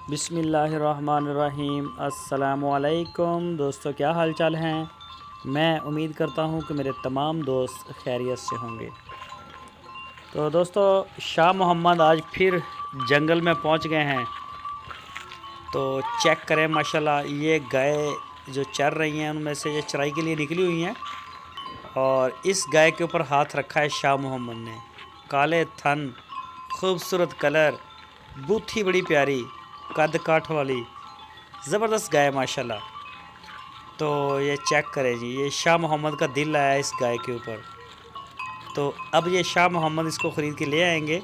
बिस्मिल्लाहिर्रहमानिर्रहीम। अस्सलामुअलैकुम दोस्तों, क्या हाल चाल हैं। मैं उम्मीद करता हूं कि मेरे तमाम दोस्त खैरियत से होंगे। तो दोस्तों, शाह मोहम्मद आज फिर जंगल में पहुंच गए हैं। तो चेक करें माशाल्लाह, ये गाय जो चर रही हैं उनमें से ये चराई के लिए निकली हुई हैं। और इस गाय के ऊपर हाथ रखा है शाह मोहम्मद ने। काले थन, खूबसूरत कलर, बूथी बड़ी प्यारी, कद काठ वाली ज़बरदस्त गाय माशाल्लाह। तो ये चेक करें जी, ये शाह मोहम्मद का दिल आया इस गाय के ऊपर। तो अब ये शाह मोहम्मद इसको ख़रीद के ले आएंगे।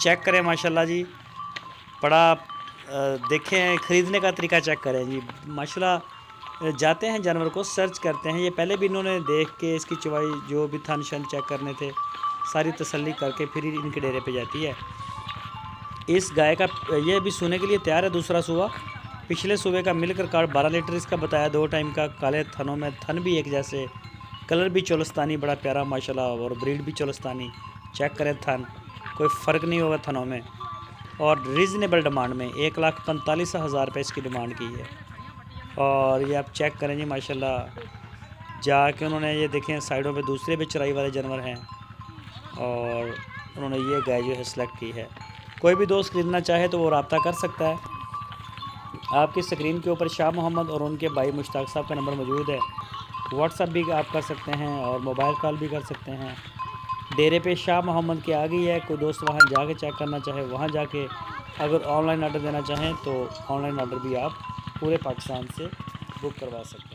चेक करें माशाल्लाह जी, बड़ा देखें ख़रीदने का तरीका चेक करें जी माशाल्लाह। जाते हैं जानवर को सर्च करते हैं। ये पहले भी इन्होंने देख के इसकी चवाई जो भी थन शन चेक करने थे सारी तसल्ली करके फिर इनके डेरे पे जाती है। इस गाय का ये भी सोने के लिए तैयार है। दूसरा सुबह पिछले सुबह का मिलकर कार्ड 12 लीटर इसका बताया, 2 टाइम का। काले थनों में, थन भी एक जैसे, कलर भी चोलस्तानी बड़ा प्यारा माशाल्लाह, और ब्रीड भी चोलस्तानी। चेक करें थन, कोई फ़र्क नहीं होगा थनों में। और रीज़नेबल डिमांड में 1,45,000 रुपये इसकी डिमांड की है। और ये आप चेक करें जी माशाल्लाह, जाके उन्होंने ये देखें साइडों पे दूसरे भी चराई वाले जानवर हैं और उन्होंने ये गाय जो है सेलेक्ट की है। कोई भी दोस्त ख़रीदना चाहे तो वो रब्ता कर सकता है। आपकी स्क्रीन के ऊपर शाह मोहम्मद और उनके भाई मुश्ताक साहब का नंबर मौजूद है। व्हाट्सअप भी आप कर सकते हैं और मोबाइल कॉल भी कर सकते हैं। डेरे पे शाह मोहम्मद की आ गई है। कोई दोस्त वहाँ जाके चेक करना चाहे वहाँ जाके, अगर ऑनलाइन ऑर्डर देना चाहें तो ऑनलाइन ऑर्डर भी आप पूरे पाकिस्तान से बुक करवा सकते हैं।